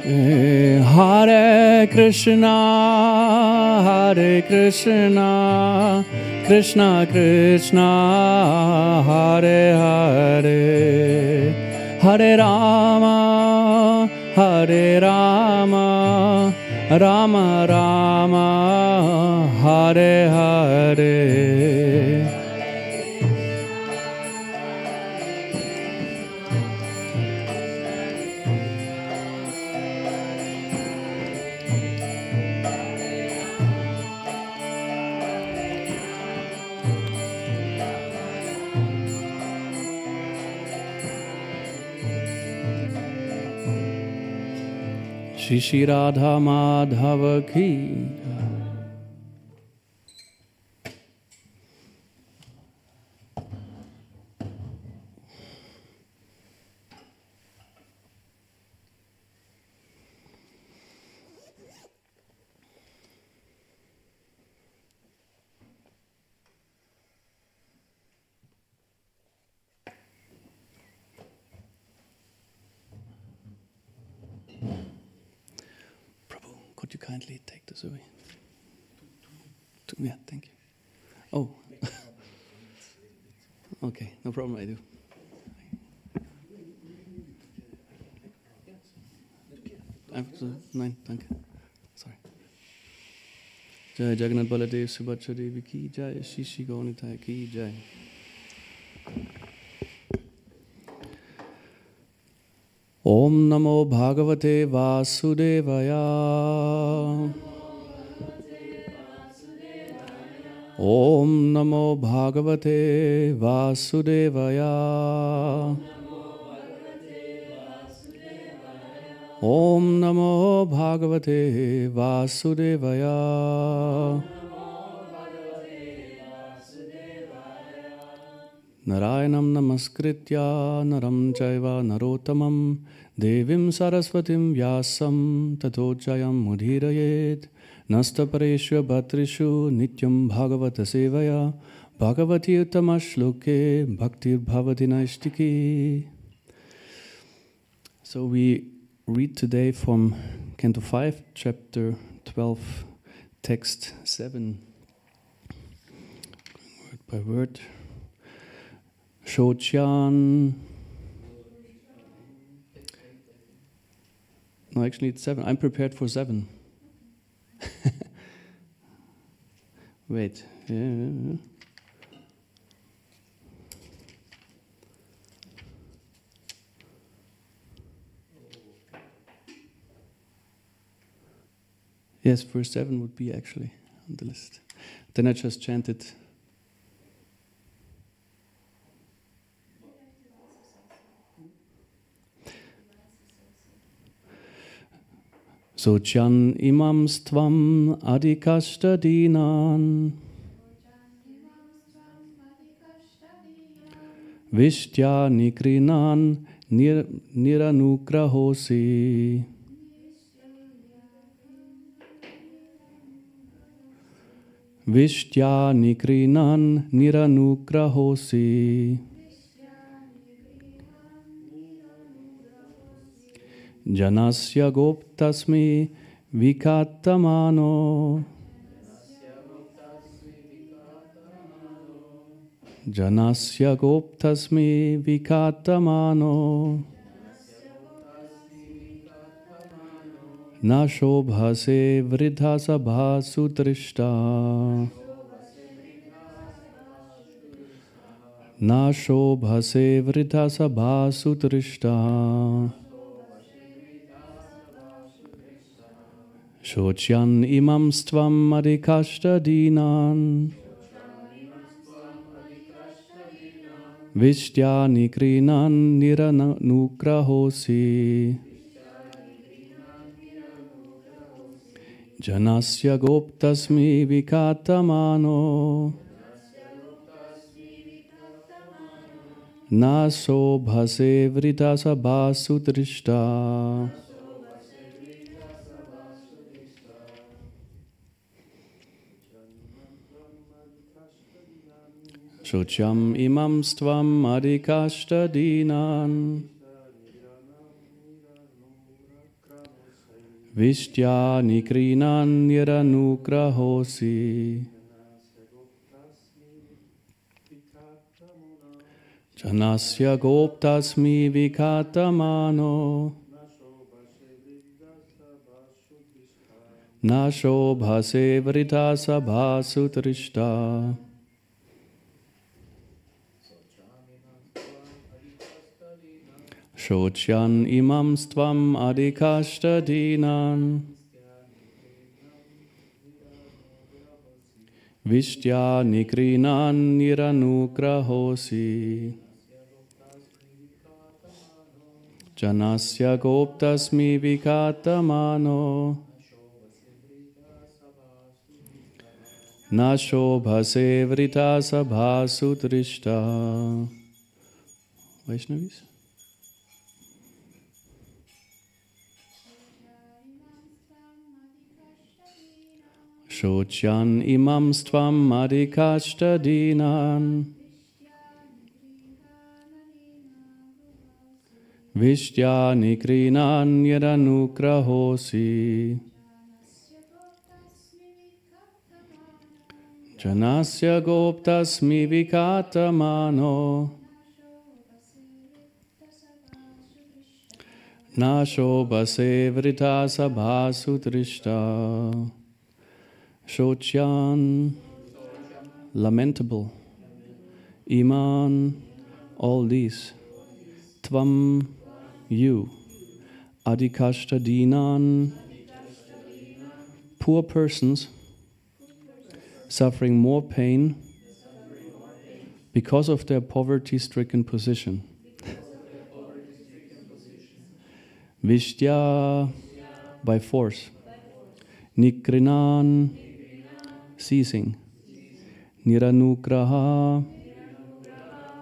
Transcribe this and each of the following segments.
Hare Krishna, Krishna Krishna, Hare Hare, Hare Rama, Rama Rama, Hare Hare. Shri Radha Madhava ki. Could you kindly take this away? Yeah, thank you. Oh, okay, no problem, I do. Nein, danke. Sorry. Jai Jagannath Baladev Subhacha Devi ki jai, Shishi Gaunitai ki jai. Om Namo Bhagavate Vasudevaya. Om Namo Bhagavate Vasudevaya. Om Namo Bhagavate Vasudevaya. Narayanam Namaskritya Naram Chaiva Narottamam Devim Saraswatim Vyasam Tato Jayam Mudhirayet Nastapareshwa Bhatrishu Nityam Bhagavata Sevaya Bhagavati Uttama Shloke Bhaktir Bhavati Naishtiki. So we read today from Canto 5, Chapter 12, Text 7, word by word. Shochan. No, actually it's 7. I'm prepared for 7. Wait. Yeah. Yes, verse 7 would be actually on the list. Then I just chanted. Sochan imam stvam adikashtadinan Vishtya nikrinan niranugrahosi Vishtya nikrinan niranugrahosi Janasya goptasmi vikatamano Janasya goptasmi vikatamano Na shobhase vridha sabha sutrishta Na shobhase vridha sabha sutrishta Shochan imam stvam adikashtadinan Vishtya nikrinan niranugrahosi Janasya goptasmi vikatamano Na sobhase vrita sabha sutrishta Shocham imam stvam adikashtadinan Vishtya nikrinan niranugrahosi. Janasya goptasmi vikatamano. Nashobhase vrita sabha sutrishta. Shochan imam stvam adikashtadinan. Vishtya nikrinan niranugrahosi. Janasya goptasmi vikatamano. Nashobhase vrita sabha sutrishta. Vaishnavis? Shochan imam stvam adikashtadinan. Vishtya nikrinan yadanugrahosi. Janasya goptasmi vikatamano. Nashobhase vrita sabha sutrishta. Shochan, lamentable. Iman, all these. Tvam, you. Adikashtadinan, poor persons suffering more pain because of their poverty-stricken position. Vishtya, by force. Nikrinan, ceasing. Niranugraha,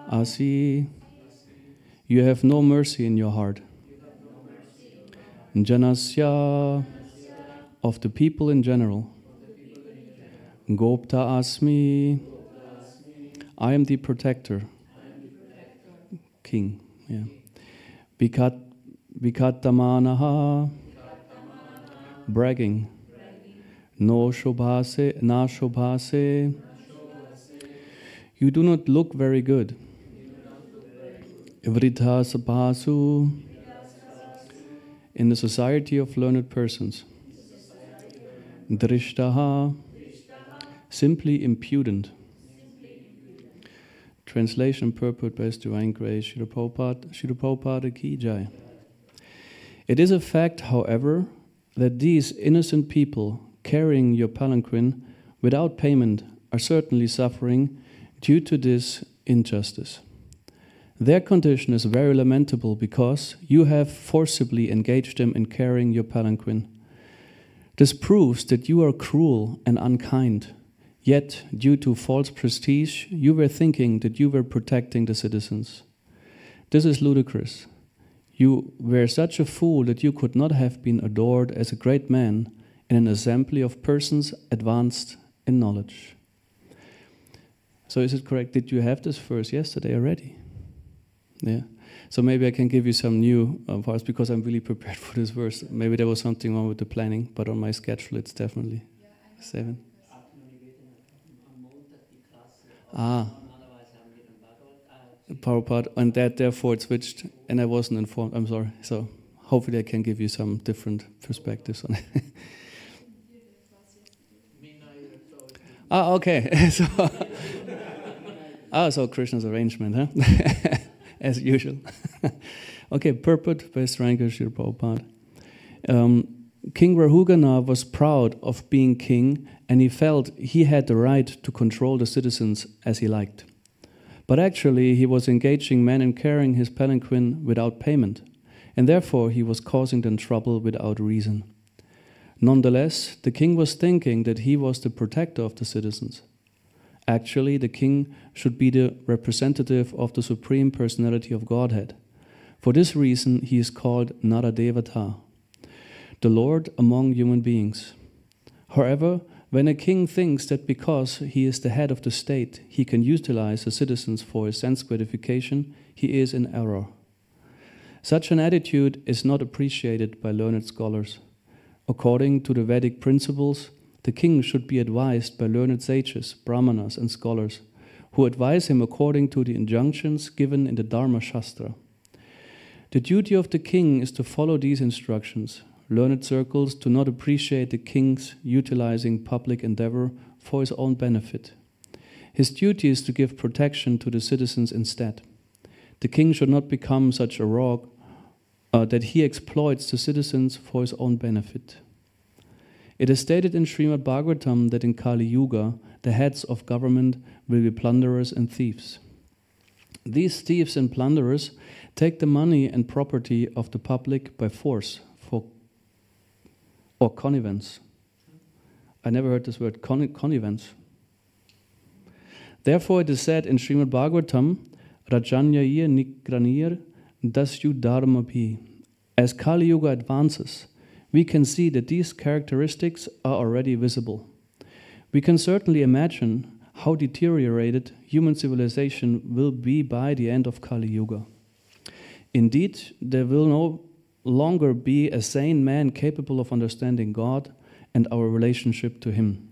asi, you have no mercy in your heart. Janasya, of the people in general. Gopta asmi, I am the protector. King, yeah. Vikatamanaha, bragging. No shobhase, na shobhase. You do not look very good. Vrita sabhasu, in the society of learned persons. Drishtaha, simply impudent. Translation purport by His Divine Grace, Srila Prabhupada Ki Jai. It is a fact, however, that these innocent people carrying your palanquin without payment are certainly suffering due to this injustice. Their condition is very lamentable because you have forcibly engaged them in carrying your palanquin. This proves that you are cruel and unkind, yet due to false prestige, you were thinking that you were protecting the citizens. This is ludicrous. You were such a fool that you could not have been adored as a great man in an assembly of persons advanced in knowledge. So is it correct? Did you have this verse yesterday already? Yeah. So maybe I can give you some new parts because I'm really prepared for this verse. Maybe there was something wrong with the planning, but on my schedule it's definitely 7. Prabhupada, and that therefore it switched, and I wasn't informed. I'm sorry. So hopefully I can give you some different perspectives on it. Okay. So Krishna's arrangement, huh? As usual. Okay, purport by Srila Srila Prabhupada. King Rahugana was proud of being king, and he felt he had the right to control the citizens as he liked. But actually, he was engaging men in carrying his palanquin without payment, and therefore he was causing them trouble without reason. Nonetheless, the king was thinking that he was the protector of the citizens. Actually, the king should be the representative of the Supreme Personality of Godhead. For this reason, he is called Naradevata, the Lord among human beings. However, when a king thinks that because he is the head of the state, he can utilize the citizens for his sense gratification, he is in error. Such an attitude is not appreciated by learned scholars. According to the Vedic principles, the king should be advised by learned sages, brahmanas, and scholars, who advise him according to the injunctions given in the Dharma Shastra. The duty of the king is to follow these instructions. Learned circles do not appreciate the king's utilizing public endeavor for his own benefit. His duty is to give protection to the citizens instead. The king should not become such a rogue that he exploits the citizens for his own benefit. It is stated in Srimad Bhagavatam that in Kali Yuga, the heads of government will be plunderers and thieves. These thieves and plunderers take the money and property of the public by force or connivance. I never heard this word, connivance. Therefore it is said in Srimad Bhagavatam, Rajanyaya Nikranir Dasyu Dharmapi. As Kali Yuga advances, we can see that these characteristics are already visible. We can certainly imagine how deteriorated human civilization will be by the end of Kali Yuga. Indeed, there will no longer be a sane man capable of understanding God and our relationship to Him.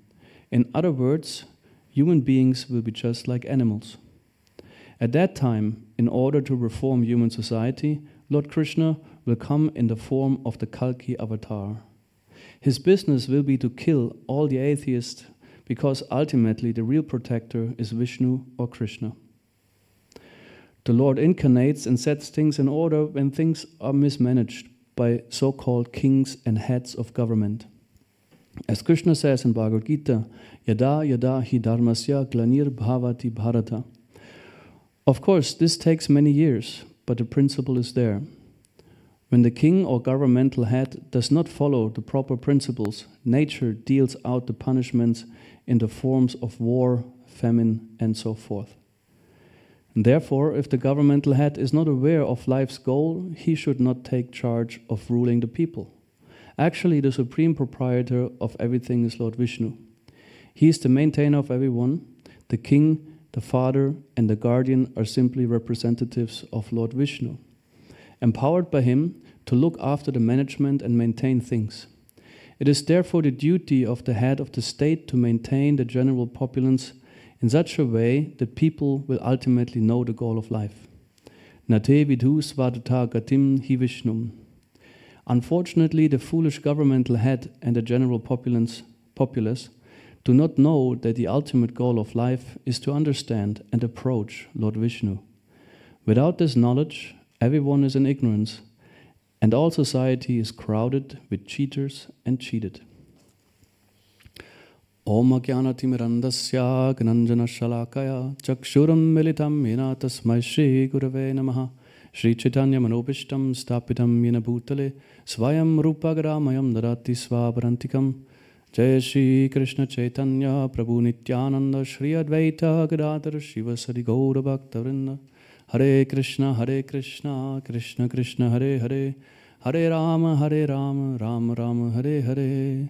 In other words, human beings will be just like animals. At that time, in order to reform human society, Lord Krishna will come in the form of the Kalki avatar. His business will be to kill all the atheists, because ultimately the real protector is Vishnu or Krishna. The Lord incarnates and sets things in order when things are mismanaged by so-called kings and heads of government. As Krishna says in Bhagavad Gita, Yada yada hi dharmasya glanir bhavati bharata. Of course, this takes many years, but the principle is there. When the king or governmental head does not follow the proper principles, nature deals out the punishments in the forms of war, famine, and so forth. And therefore, if the governmental head is not aware of life's goal, he should not take charge of ruling the people. Actually, the supreme proprietor of everything is Lord Vishnu. He is the maintainer of everyone. The king, the father, and the guardian are simply representatives of Lord Vishnu, empowered by him to look after the management and maintain things. It is therefore the duty of the head of the state to maintain the general populace in such a way that people will ultimately know the goal of life. Nate vidhu svadata gatim hi Vishnum. Unfortunately, the foolish governmental head and the general populace do not know that the ultimate goal of life is to understand and approach Lord Vishnu. Without this knowledge, everyone is in ignorance, and all society is crowded with cheaters and cheated. Om Ajnanatimirandasya Gnanjana Shalakaya Chakshuram Militam Yena Tasmai Shri Gurave Namaha Shri Chaitanya Manobishtam Stapitam Yena Bhutale Svayam Rupagramayam Dadati Svaparantikam Jai Shri Krishna Chaitanya Prabhu Nityananda Shri Advaita Gadadhar Shiva Sadi Gaura Bhakta Hare Krishna, Krishna Krishna, Hare Hare, Hare Rama, Rama Rama, Hare Hare.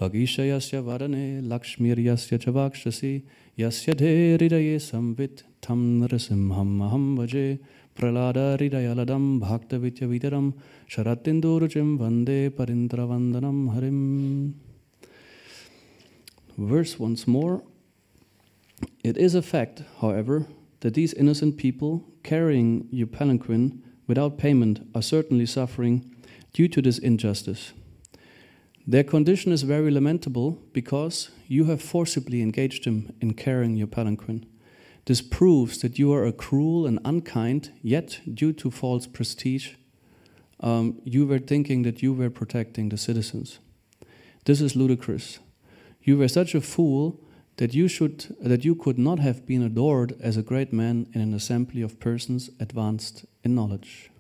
Vagishayasya Varane, Lakshmiryasya Chavakshasi, Yasya De Hridaye Samvit, Tam Narasimham Aham Vaje, Pralada Hridayaladam, Bhakta Vitya Vitaram, Sharatindurujim Vande Parindravandanam Harim. Verse once more. It is a fact, however, that these innocent people carrying your palanquin without payment are certainly suffering due to this injustice. Their condition is very lamentable because you have forcibly engaged them in carrying your palanquin. This proves that you are a cruel and unkind, yet due to false prestige, you were thinking that you were protecting the citizens. This is ludicrous. You were such a fool that you could not have been adored as a great man in an assembly of persons advanced in knowledge.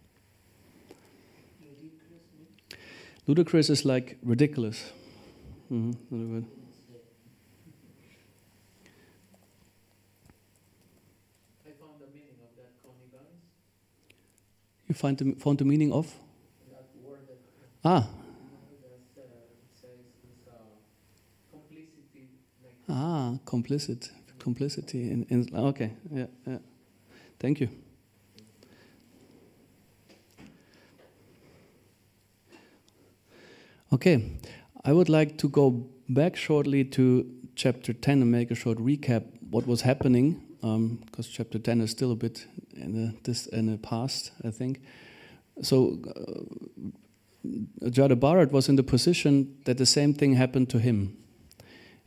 Ludicrous is like ridiculous. I found the meaning of that connivance. You found the meaning of? That word that complicity. Okay, yeah. Thank you. Okay, I would like to go back shortly to chapter 10 and make a short recap what was happening, because chapter 10 is still a bit in the past, I think. So Jada Bharat was in the position that the same thing happened to him.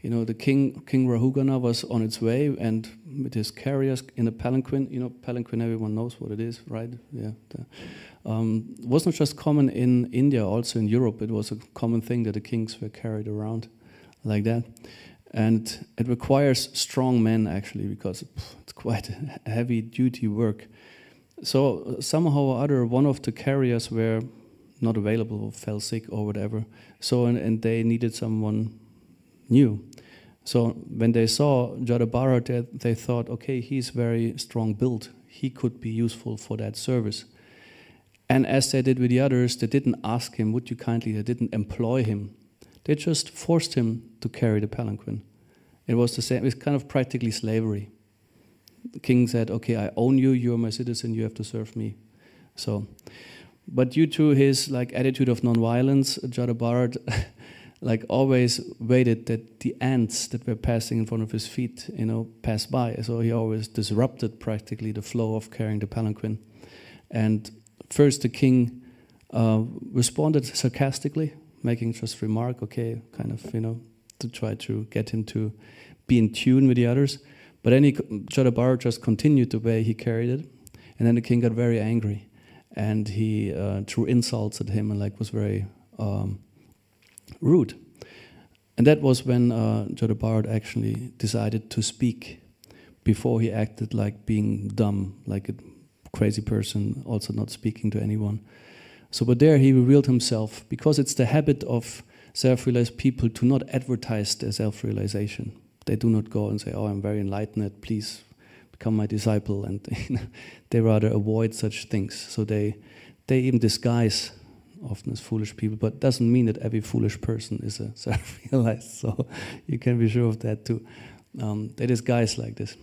You know, the King Rahugana was on its way, and with his carriers in a palanquin. You know, palanquin, everyone knows what it is, right? Yeah. It wasn't just common in India, also in Europe. It was a common thing that the kings were carried around like that. And it requires strong men, actually, because it's quite heavy duty work. So somehow or other, one of the carriers were not available or fell sick or whatever. So, and they needed someone new. So when they saw Jada Bharat, they thought, okay, he's very strong built. He could be useful for that service. And as they did with the others, they didn't ask him, would you kindly, they didn't employ him. They just forced him to carry the palanquin. It was the same, it's kind of practically slavery. The king said, okay, I own you, you're my citizen, you have to serve me. So, but due to his attitude of non-violence, Jada Bharat always waited that the ants that were passing in front of his feet, pass by. So he always disrupted practically the flow of carrying the palanquin. And first the king responded sarcastically, making just remark, okay, kind of, to try to get him to be in tune with the others. But then Jada Bharat just continued the way he carried it. And then the king got very angry. And he threw insults at him and was very rude. And that was when Jada Bharat actually decided to speak, before he acted like being dumb, like a crazy person, also not speaking to anyone. So, but there he revealed himself, because it's the habit of self-realized people to not advertise their self-realization. They do not go and say, oh, I'm very enlightened, please become my disciple. And they rather avoid such things. So they even disguise, often as foolish people, but it doesn't mean that every foolish person is a self-realized. So you can be sure of that too. They disguise like this.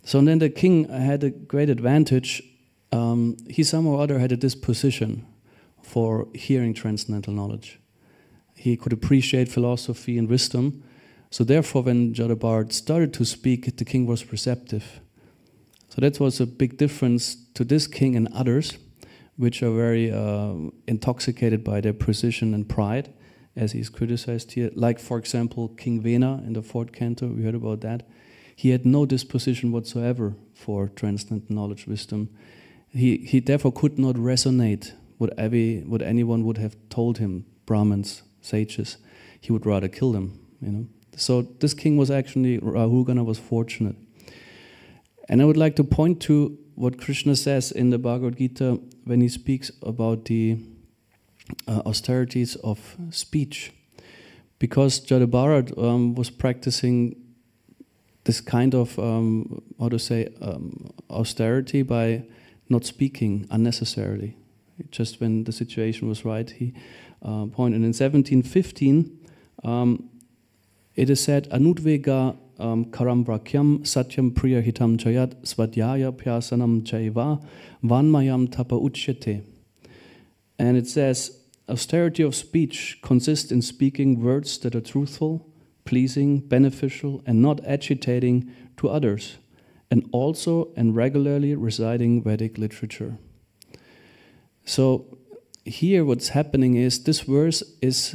So then the king had a great advantage. He somehow or other had a disposition for hearing transcendental knowledge. He could appreciate philosophy and wisdom. So therefore, when Jada Bharat started to speak, the king was receptive. So that was a big difference to this king and others, which are very intoxicated by their precision and pride, as he's criticized here. Like, for example, King Vena in the 4th canto, we heard about that. He had no disposition whatsoever for transcendental knowledge, wisdom. He therefore could not resonate what anyone would have told him, Brahmins, sages. He would rather kill them, So this king was actually, Rahugana was fortunate. And I would like to point to what Krishna says in the Bhagavad Gita when he speaks about the austerities of speech. Because Jada Bharat was practicing this kind of, austerity by not speaking unnecessarily. Just when the situation was right, he pointed. And in 1715, it is said, Anudvega karam vrakyam satyam priya hitam chayat svadhyaya pyasanam chaiva vanmayam tapa uchyate. And it says, austerity of speech consists in speaking words that are truthful, pleasing, beneficial, and not agitating to others, and also and regularly reciting Vedic literature. So here what's happening is, this verse is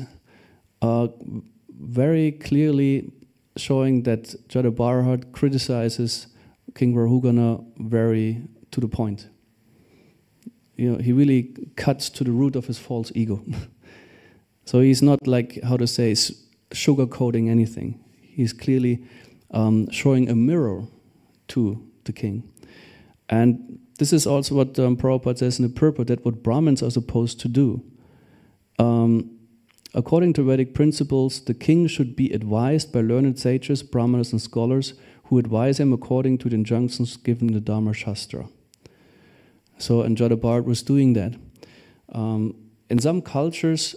very clearly showing that Jada Bharat criticizes King Rahugana very to the point. He really cuts to the root of his false ego. So he's not sugarcoating anything. He's clearly showing a mirror to the king. And this is also what Prabhupada says in the purport, that what Brahmins are supposed to do. According to Vedic principles, the king should be advised by learned sages, brahmanas and scholars who advise him according to the injunctions given in the Dharma Shastra. So, and Jada Bharat was doing that. In some cultures,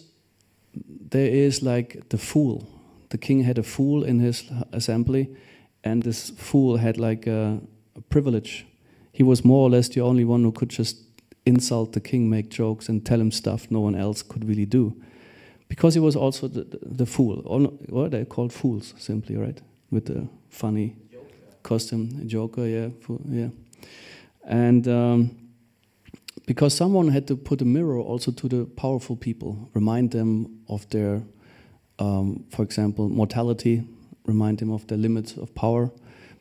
there is the fool. The king had a fool in his assembly, and this fool had a privilege. He was more or less the only one who could just insult the king, make jokes, and tell him stuff no one else could really do. Because he was also the fool, or they're called fools simply, right? With the funny costume, joker, yeah. And because someone had to put a mirror also to the powerful people, remind them of their, for example, mortality, remind them of the limits of power.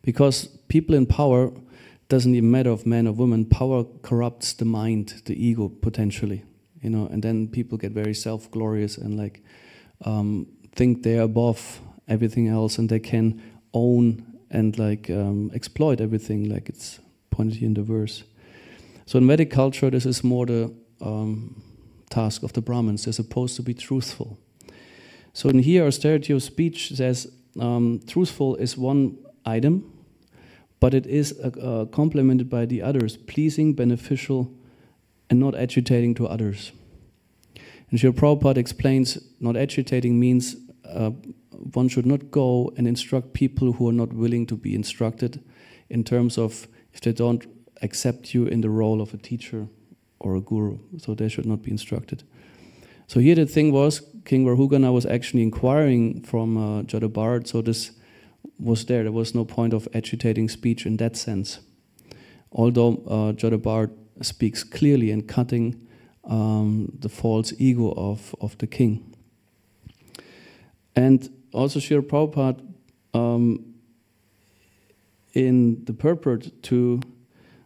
Because people in power, doesn't even matter of man or woman, power corrupts the mind, the ego potentially, you know, and then people get very self-glorious and like think they're above everything else and they can own and like exploit everything, like it's pointed here in the verse. So in Vedic culture, this is more the task of the Brahmins. They're supposed to be truthful. So in here, austerity of speech says truthful is one item, but it is complemented by the others, pleasing, beneficial, and not agitating to others. And Srila Prabhupada explains not agitating means one should not go and instruct people who are not willing to be instructed, in terms of if they don't accept you in the role of a teacher or a guru, so they should not be instructed. So here the thing was, King Rahugana was actually inquiring from Jadabharat, so this was there was no point of agitating speech in that sense. Although Jadabharat speaks clearly and cutting the false ego of the king. And also Srila Prabhupada in the purport to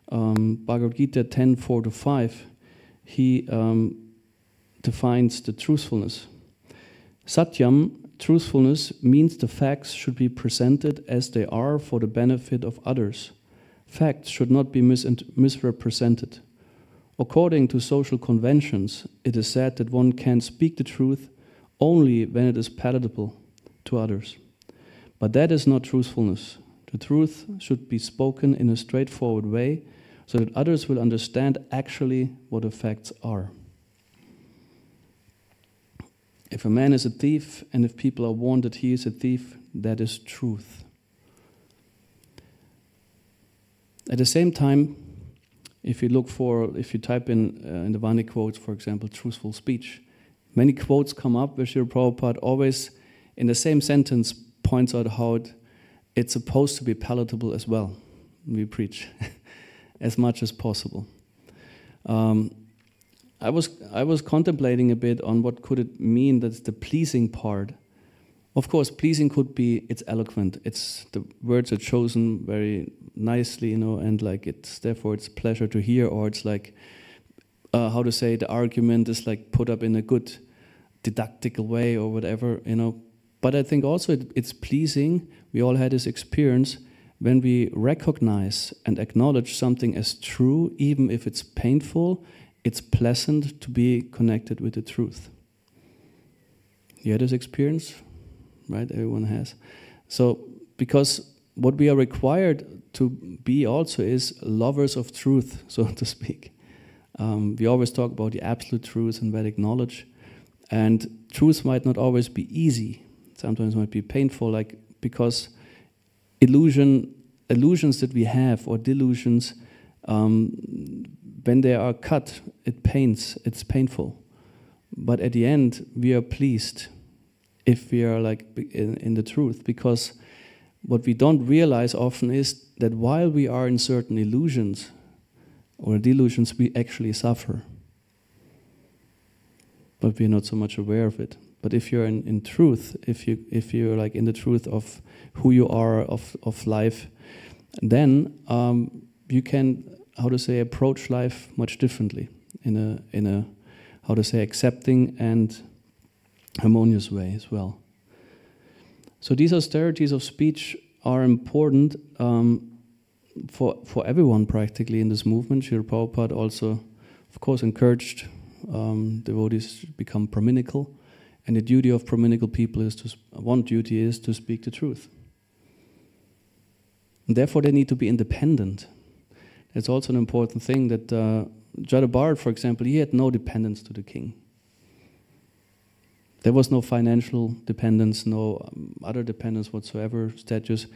Bhagavad Gita 10:4-5, he defines the truthfulness. Satyam, truthfulness, means the facts should be presented as they are for the benefit of others. Facts should not be misrepresented. According to social conventions, it is said that one can speak the truth only when it is palatable to others. But that is not truthfulness. The truth should be spoken in a straightforward way so that others will understand actually what the facts are. If a man is a thief, and if people are warned that he is a thief, that is truth. At the same time, if you type in the Vani quotes, for example, truthful speech, many quotes come up where Srila Prabhupada always, in the same sentence, points out how it's supposed to be palatable as well. We preach as much as possible. I was contemplating a bit on what could it mean that's the pleasing part. Of course, pleasing could be it's eloquent. It's the words are chosen very nicely, you know, and like therefore it's pleasure to hear, or it's like how to say the argument is like put up in a good didactical way or whatever, you know. But I think also it's pleasing. We all had this experience when we recognize and acknowledge something as true, even if it's painful. It's pleasant to be connected with the truth. You had this experience, right? Everyone has. So, because what we are required to be also is lovers of truth, so to speak. We always talk about the absolute truth and Vedic knowledge, and truth might not always be easy. Sometimes it might be painful, like because illusions that we have, or delusions, when they are cut, it pains, it's painful. But at the end, we are pleased if we are like in the truth, because what we don't realize often is that while we are in certain illusions or delusions, we actually suffer. But we're not so much aware of it. But if you're in truth, if you're like in the truth of who you are, of life, then you can, how to say, approach life much differently in a how to say, accepting and harmonious way as well. So these austerities of speech are important for everyone practically in this movement. Srila Prabhupada also, of course, encouraged devotees to become Brahminical, and the duty of Brahminical people is one duty is to speak the truth. And therefore, they need to be independent. It's also an important thing that Jadabharat, for example, he had no dependence to the king. There was no financial dependence, no other dependence whatsoever, status.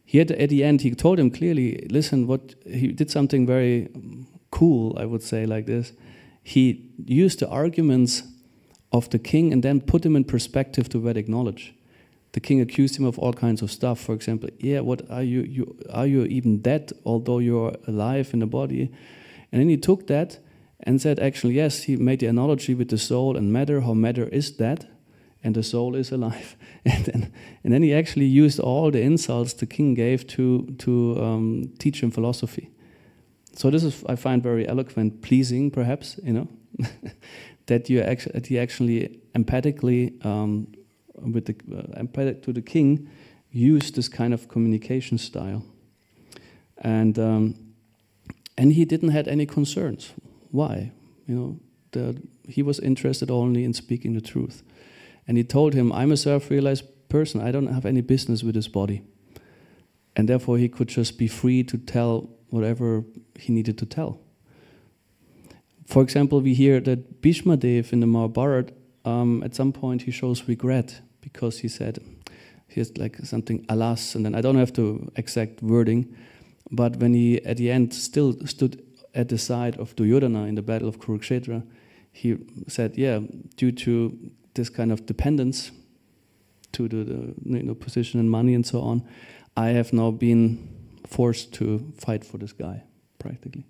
He had, at the end, he told him clearly, listen, he did something very cool, I would say, like this. He used the arguments of the king and then put him in perspective to Vedic knowledge. The king accused him of all kinds of stuff. For example, yeah, what are you are you even dead, although you're alive in the body? And then he took that and said, actually, yes, he made the analogy with the soul and matter, how matter is dead and the soul is alive. And then he actually used all the insults the king gave to teach him philosophy. So this is, I find, very eloquent, pleasing, perhaps, that he actually empathically, with the empathetic to the king, used this kind of communication style, and he didn't have any concerns. Why? He was interested only in speaking the truth, and he told him, "I'm a self-realized person. I don't have any business with this body," and therefore he could just be free to tell whatever he needed to tell. For example, we hear that Bhishma Dev in the Mahabharata, at some point he shows regret because he said, he has like something, alas, and then I don't have the exact wording, but when he at the end still stood at the side of Duryodhana in the battle of Kurukshetra, he said, yeah, due to this kind of dependence to the position and money and so on, I have now been forced to fight for this guy, practically.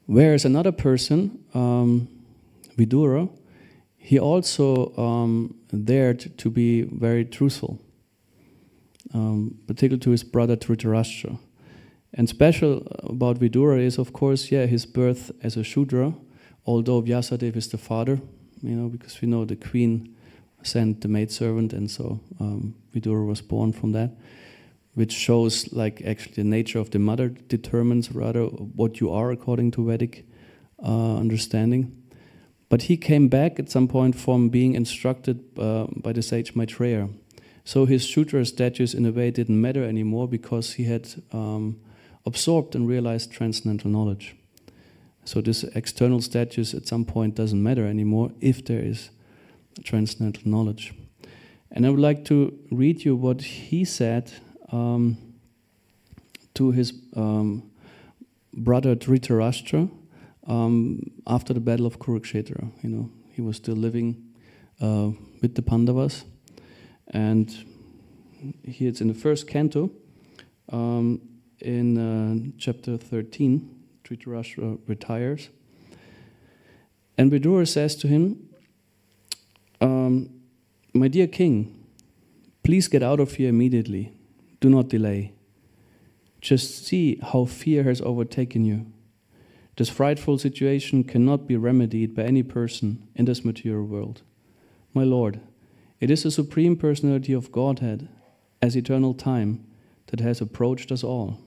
Whereas another person, Vidura, he also dared to be very truthful, particularly to his brother Dhritarashtra. And special about Vidura is, of course, yeah, his birth as a Shudra, although Vyasadeva is the father, because we know the queen sent the maidservant, and so Vidura was born from that, which shows like actually the nature of the mother determines rather what you are according to Vedic understanding. But he came back at some point from being instructed by the sage Maitreya. So his Shudra status in a way didn't matter anymore because he had absorbed and realized transcendental knowledge. So this external status at some point doesn't matter anymore if there is transcendental knowledge. And I would like to read you what he said to his brother Dhritarashtra after the battle of Kurukshetra. He was still living with the Pandavas, and here it's in the first canto, in chapter 13. Dhritarashtra retires, and Vidura says to him, "My dear king, please get out of here immediately. Do not delay. Just see how fear has overtaken you. This frightful situation cannot be remedied by any person in this material world. My lord, it is the Supreme Personality of Godhead, as eternal time, that has approached us all.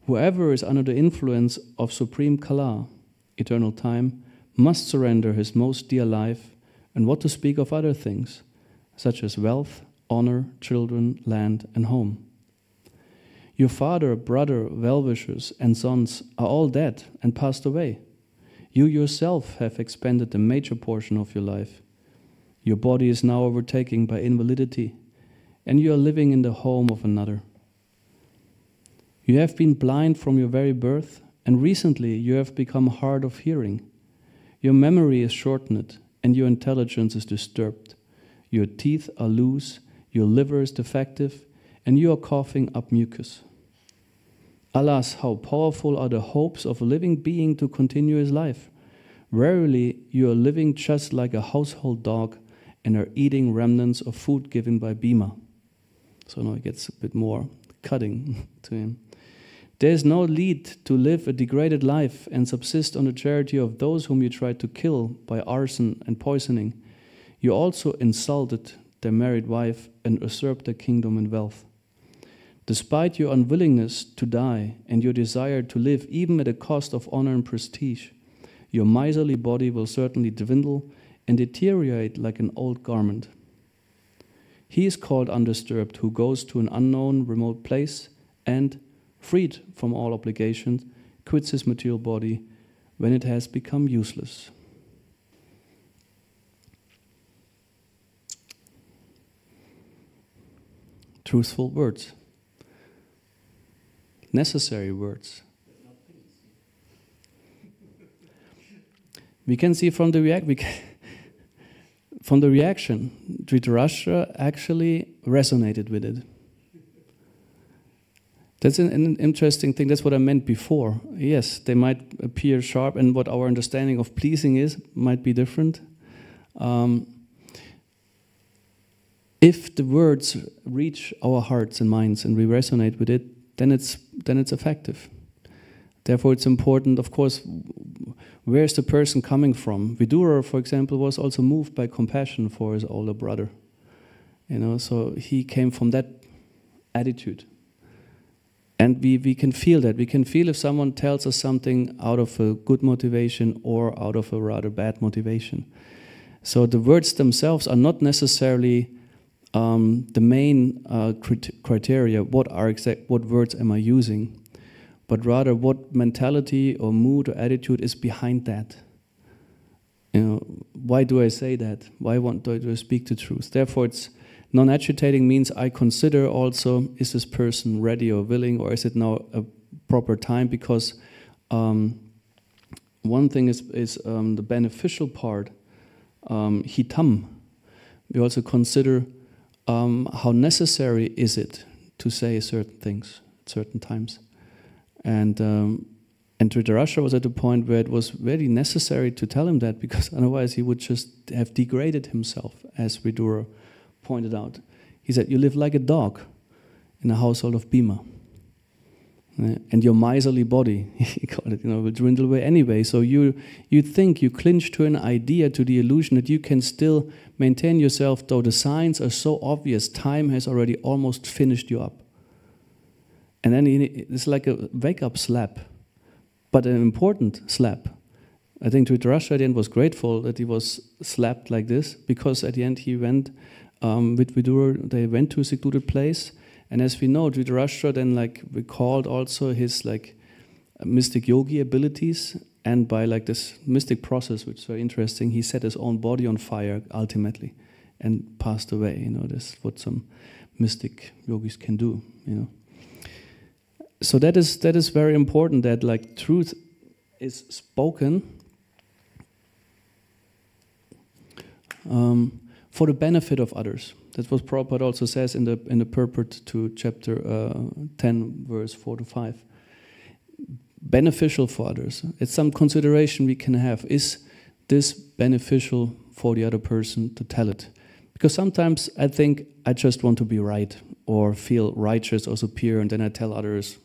Whoever is under the influence of Supreme Kala, eternal time, must surrender his most dear life, and what to speak of other things, such as wealth, honor, children, land, and home. Your father, brother, well-wishers, and sons are all dead and passed away. You yourself have expended a major portion of your life. Your body is now overtaken by invalidity, and you are living in the home of another. You have been blind from your very birth, and recently you have become hard of hearing. Your memory is shortened, and your intelligence is disturbed. Your teeth are loose, your liver is defective, and you are coughing up mucus. Alas, how powerful are the hopes of a living being to continue his life. Verily, you are living just like a household dog and are eating remnants of food given by Bhima." So now it gets a bit more cutting to him. "There is no need to live a degraded life and subsist on the charity of those whom you tried to kill by arson and poisoning. You also insulted their married wife and usurped their kingdom and wealth. Despite your unwillingness to die and your desire to live even at the cost of honor and prestige, your miserly body will certainly dwindle and deteriorate like an old garment. He is called undisturbed who goes to an unknown remote place and, freed from all obligations, quits his material body when it has become useless." Truthful words. Necessary words. We can see from the from the reaction, Dhritarashtra actually resonated with it. That's an interesting thing. That's what I meant before. Yes, they might appear sharp, and what our understanding of pleasing is might be different. If the words reach our hearts and minds and we resonate with it, then it's effective. Therefore, it's important, of course, where is the person coming from? Vidura, for example, was also moved by compassion for his older brother. So he came from that attitude. And we can feel that. We can feel if someone tells us something out of a good motivation or out of a rather bad motivation. So the words themselves are not necessarily the main criteria. What words am I using? But rather what mentality or mood or attitude is behind that. Why do I say that? Why do I speak the truth? Therefore, it's non-agitating means I consider also, is this person ready or willing, or is it now a proper time? Because one thing is the beneficial part, hitam. We also consider how necessary is it to say certain things at certain times. And Dhritarashtra was at the point where it was very necessary to tell him that, because otherwise he would just have degraded himself, as Vidura pointed out. He said, you live like a dog in a household of Bhima. And your miserly body, he called it, will dwindle away anyway. So you think, you clinch to an idea, to the illusion that you can still maintain yourself, though the signs are so obvious, time has already almost finished you up. And then it's like a wake-up slap, but an important slap. I think Dhritarashtra at the end was grateful that he was slapped like this, because at the end he went with Vidura, they went to a secluded place. And as we know, Dhritarashtra then recalled also his mystic yogi abilities, and by this mystic process, which is very interesting, he set his own body on fire ultimately and passed away. That's what some mystic yogis can do. So that is very important, that truth is spoken for the benefit of others. That's what Prabhupada also says in the purport to chapter 10, verse 4 to 5. Beneficial for others. It's some consideration we can have. Is this beneficial for the other person to tell it? Because sometimes I think I just want to be right or feel righteous or superior, and then I tell others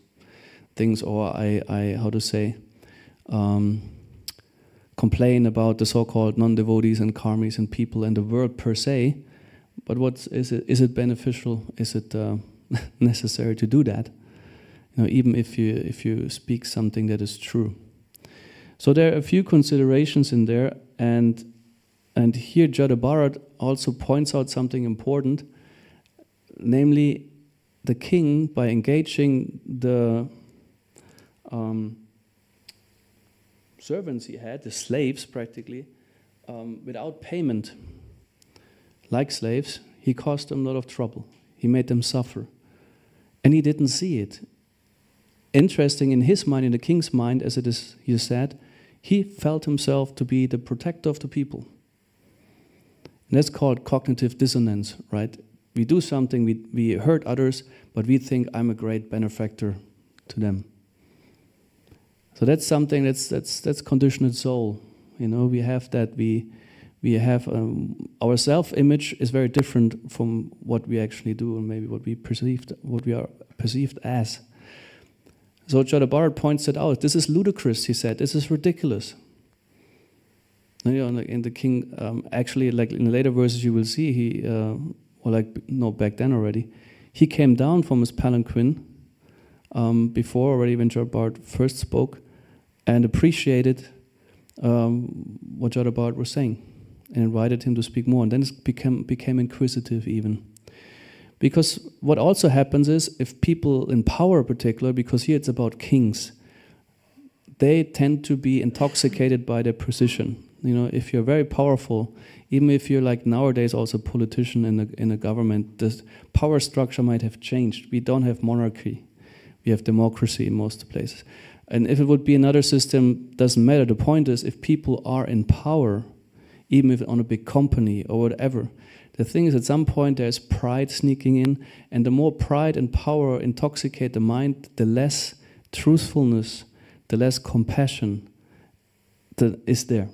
things, or I complain about the so-called non-devotees and karmis and people and the world per se. But is it beneficial? Is it necessary to do that? Even if you speak something that is true. So there are a few considerations in there, and here Jada Bharat also points out something important, namely the king, by engaging the servants he had, the slaves practically, without payment, like slaves, he caused them a lot of trouble. He made them suffer. And he didn't see it. Interesting, in his mind, in the king's mind, as it is here said, he felt himself to be the protector of the people. And that's called cognitive dissonance, right? We do something, we hurt others, but we think I'm a great benefactor to them. So that's something that's conditioned soul. We have that. We have our self-image is very different from what we actually do, and maybe what we are perceived as. So Jada Bharat points it out. This is ludicrous, he said. This is ridiculous. And the king actually, in the later verses, you will see back then already, he came down from his palanquin before already when Jada Bharat first spoke, and appreciated what Jada Bharat was saying, and invited him to speak more. And then it became inquisitive even. Because what also happens is, if people in power in particular, because here it's about kings, they tend to be intoxicated by their position. If you're very powerful, even if you're like nowadays also a politician in a government, the power structure might have changed. We don't have monarchy. We have democracy in most places. And if it would be another system, doesn't matter. The point is, if people are in power, even if on a big company or whatever, the thing is, at some point there's pride sneaking in, and the more pride and power intoxicate the mind, the less truthfulness, the less compassion that is there.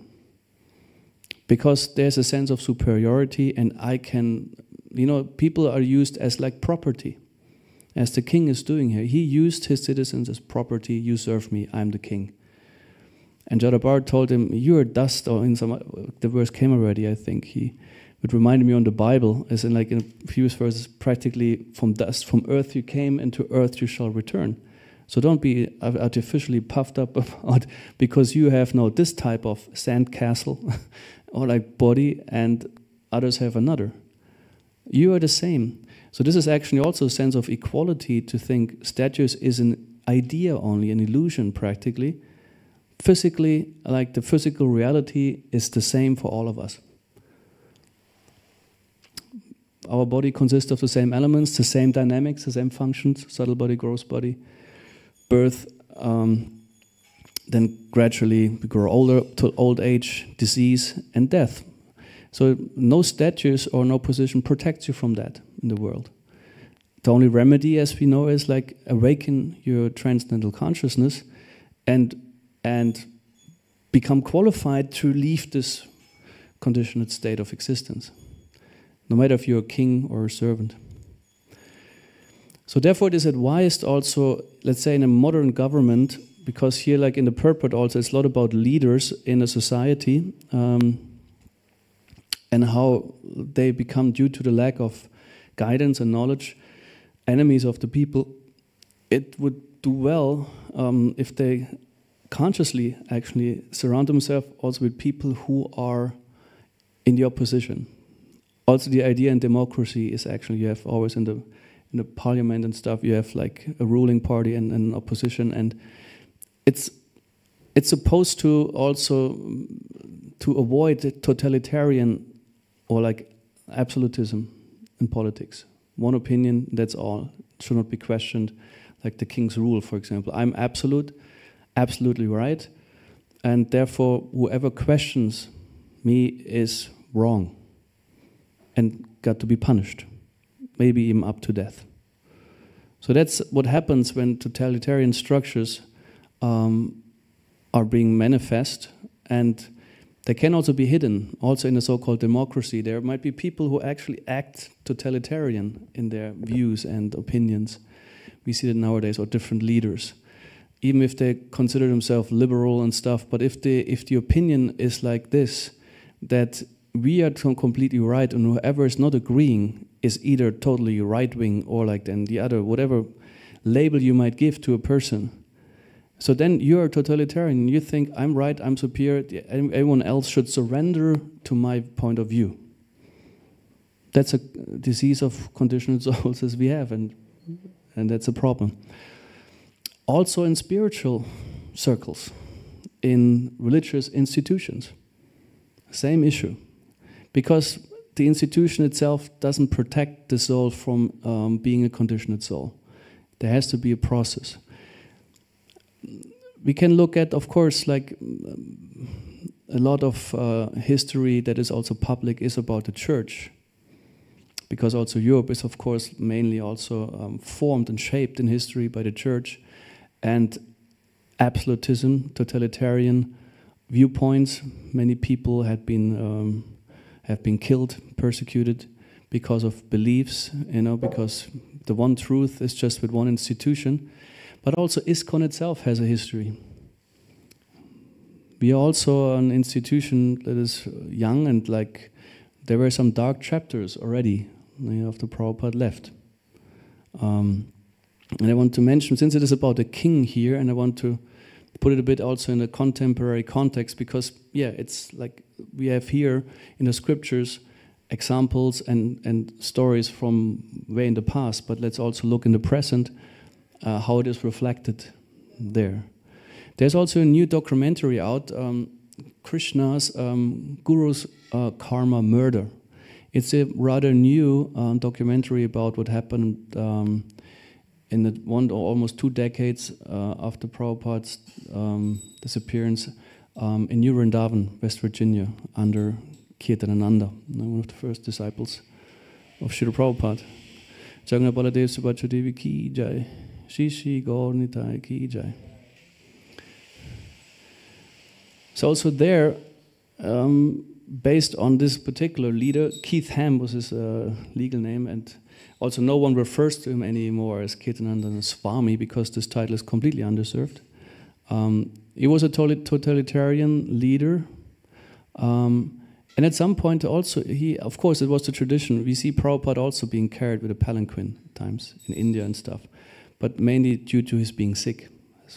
Because there's a sense of superiority, and I can, people are used as like property, as the king is doing here. He used his citizens as property. You serve me, I'm the king. And Jadabar told him, you're dust, or the verse came already, I think. He would remind me on the Bible, as in like in a few verses, practically from dust, from earth you came, and to earth you shall return. So don't be artificially puffed up about because you have now this type of sandcastle or like body and others have another. You are the same. So this is actually also a sense of equality, to think statues is an idea only, an illusion practically. Physically, like the physical reality is the same for all of us. Our body consists of the same elements, the same dynamics, the same functions, subtle body, gross body, birth, then gradually we grow older to old age, disease, and death. So no statues or no position protects you from that in the world. The only remedy, as we know, is like awaken your transcendental consciousness and become qualified to leave this conditioned state of existence, no matter if you're a king or a servant. So therefore it is advised also, let's say in a modern government, because here like in the purport also it's a lot about leaders in a society, and how they become, due to the lack of guidance and knowledge, enemies of the people. It would do well if they consciously actually surround themselves also with people who are in the opposition. Also the idea in democracy is actually you have always in the parliament and stuff, you have like a ruling party and an opposition, and it's supposed to also to avoid totalitarian or like absolutism in politics. One opinion, that's all. It should not be questioned, like the king's rule, for example. I'm absolutely right, and therefore whoever questions me is wrong and got to be punished, maybe even up to death. So that's what happens when totalitarian structures are being manifest, and they can also be hidden. Also in a so-called democracy, there might be people who actually act totalitarian in their views and opinions. We see that nowadays, or different leaders, even if they consider themselves liberal and stuff. But if the opinion is like this, that we are completely right, and whoever is not agreeing is either totally right-wing or like then the other, whatever label you might give to a person. So then you're a totalitarian. You think, I'm right, I'm superior, everyone else should surrender to my point of view. That's a disease of conditioned souls as we have, and that's a problem. Also in spiritual circles, in religious institutions, same issue. Because the institution itself doesn't protect the soul from being a conditioned soul. There has to be a process. We can look at, of course, like a lot of history that is also public is about the church. Because also Europe is, of course, mainly also formed and shaped in history by the church. And absolutism, totalitarian viewpoints, many people have been killed, persecuted because of beliefs, because the one truth is just with one institution. But also ISKCON itself has a history. We are also an institution that is young, and like there were some dark chapters already after Prabhupada left. And I want to mention, since it is about a king here, and I want to put it a bit also in a contemporary context, because yeah, it's like we have here in the scriptures examples and stories from way in the past, but let's also look in the present, how it is reflected there. There's also a new documentary out, Krishna's Guru's Karma Murder. It's a rather new documentary about what happened in the 1 or almost 2 decades after Prabhupada's disappearance in New Vrindavan, West Virginia, under Kirtanananda, one of the first disciples of Srila Prabhupada. Jagannath Baladev Subhadra Devi ki jai, Shri Gaur Nitai ki jai. So also there, based on this particular leader, Keith Ham was his legal name, and also no one refers to him anymore as Kirtananda Swami because this title is completely underserved. He was a totalitarian leader, and at some point also, of course it was the tradition, we see Prabhupada also being carried with a palanquin at times in India and stuff, but mainly due to his being sick.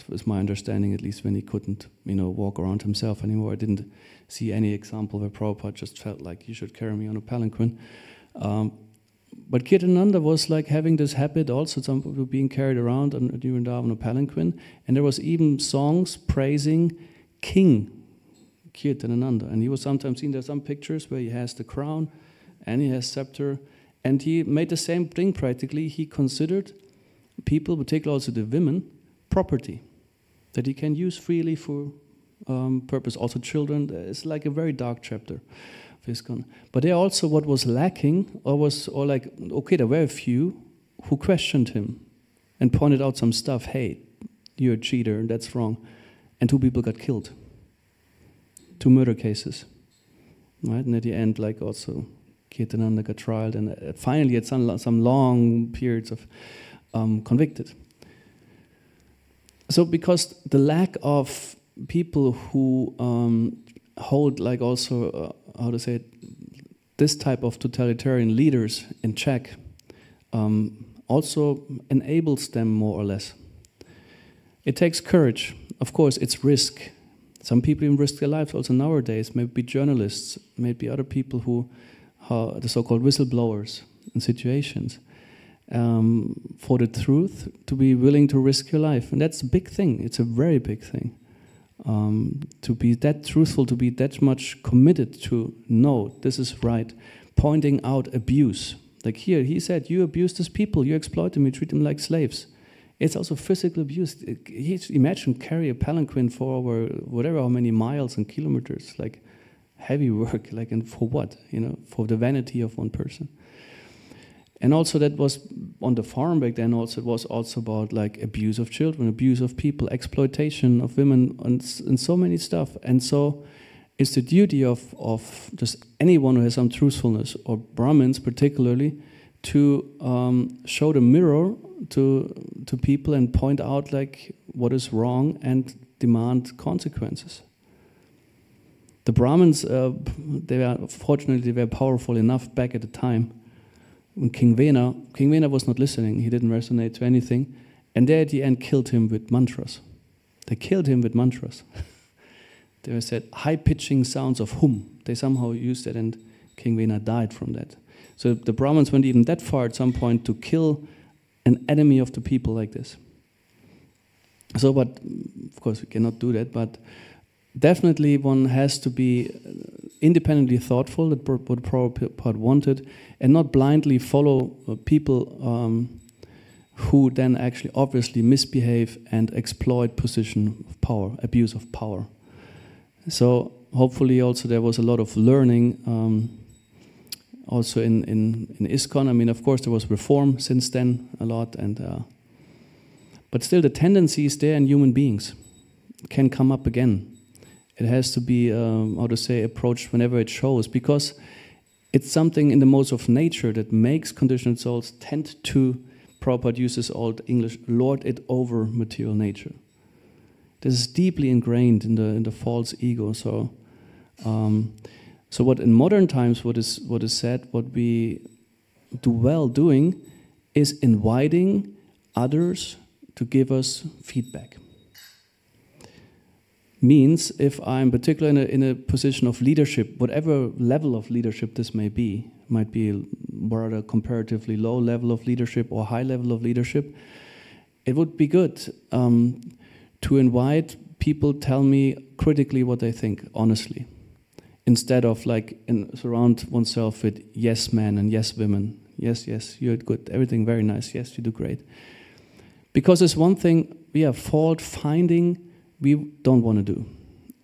Was my understanding, at least when he couldn't, walk around himself anymore. I didn't see any example where Prabhupada just felt like you should carry me on a palanquin. But Kirtananda was like having this habit also, some people being carried around on a palanquin, and there was even songs praising King Kirtananda, and he was sometimes seen. There are some pictures where he has the crown and he has scepter, and he made the same thing practically. He considered people, particularly also the women, property that he can use freely for purpose. Also children, it's like a very dark chapter of ISKCON. But there also what was lacking, there were a few who questioned him and pointed out some stuff. Hey, you're a cheater, that's wrong. And 2 people got killed. 2 murder cases. Right? And at the end, like also Kirtananda got tried, and finally at some long periods of convicted. So because the lack of people who hold like also, this type of totalitarian leaders in check also enables them more or less. It takes courage. Of course, it's risk. Some people even risk their lives also nowadays, maybe journalists, maybe other people who are the so-called whistleblowers in situations. For the truth, to be willing to risk your life. And that's a big thing. It's a very big thing. To be that truthful, to be that much committed to know this is right. Pointing out abuse. Like here, he said, you abuse these people, you exploit them, you treat them like slaves. It's also physical abuse. Imagine carry a palanquin for over whatever, how many miles and kilometers, like heavy work, like, and for what? For the vanity of one person. And also that was on the farm back then. Also, it was also about like abuse of children, abuse of people, exploitation of women, and so many stuff. And so, it's the duty of just anyone who has some truthfulness, or Brahmins particularly, to show the mirror to people and point out like what is wrong and demand consequences. The Brahmins, they were powerful enough back at the time. When King Vena was not listening, he didn't resonate to anything, and they at the end killed him with mantras. They killed him with mantras. They said high-pitching sounds of hum. They somehow used it, and King Vena died from that. So the Brahmins went even that far at some point to kill an enemy of the people like this. So, but of course we cannot do that, but definitely one has to be independently thoughtful, that what Prabhupada wanted, and not blindly follow people who then actually obviously misbehave and exploit position of power, abuse of power. So hopefully also there was a lot of learning also in ISKCON. I mean, of course there was reform since then a lot, and but still the tendency is there in human beings. It can come up again. It has to be, approached whenever it shows, because it's something in the modes of nature that makes conditioned souls tend to, Prabhupada uses old English, lord it over material nature. This is deeply ingrained in the false ego. So, so what in modern times, what is said, what we do well doing, is inviting others to give us feedback. Means if I'm particularly in a position of leadership, whatever level of leadership this may be, might be a rather comparatively low level of leadership or high level of leadership, it would be good to invite people tell me critically what they think, honestly, instead of like surround oneself with yes men and yes women. Yes, yes, you're good, everything very nice, yes, you do great. Because it's one thing, fault finding we don't want to do.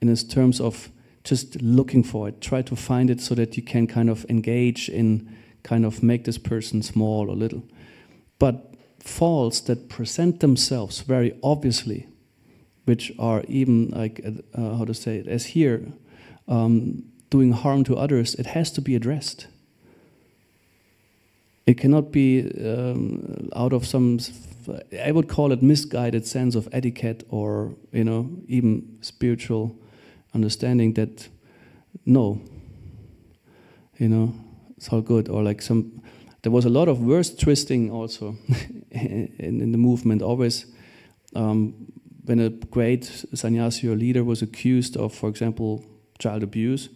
In terms of just looking for it, try to find it so that you can kind of engage in kind of make this person small or little. But faults that present themselves very obviously, which are even like, how to say it, as here, doing harm to others, it has to be addressed. It cannot be out of some, I would call it misguided sense of etiquette or, even spiritual understanding that, no, it's all good. Or like there was a lot of verse twisting also in the movement. Always, when a great sannyasi or leader was accused of, for example, child abuse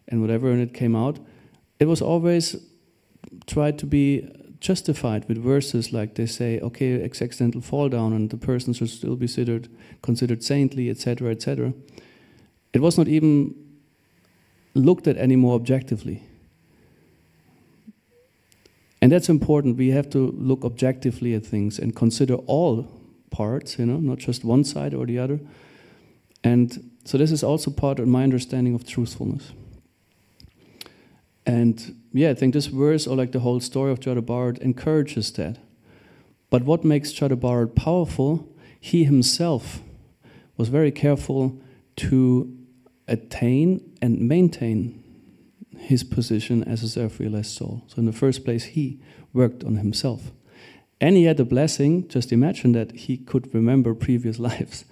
and whatever, and it came out, it was always tried to be justified with verses like they say, okay, accidental fall down and the person should still be considered saintly, etc., etc. It was not even looked at anymore objectively. And that's important. We have to look objectively at things and consider all parts, not just one side or the other. And so this is also part of my understanding of truthfulness. And I think this verse, or like the whole story of Jada Bharat, encourages that. But what makes Jada Bharat powerful, he himself was very careful to attain and maintain his position as a self-realized soul. So in the first place, he worked on himself. And he had the blessing, just imagine that he could remember previous lives.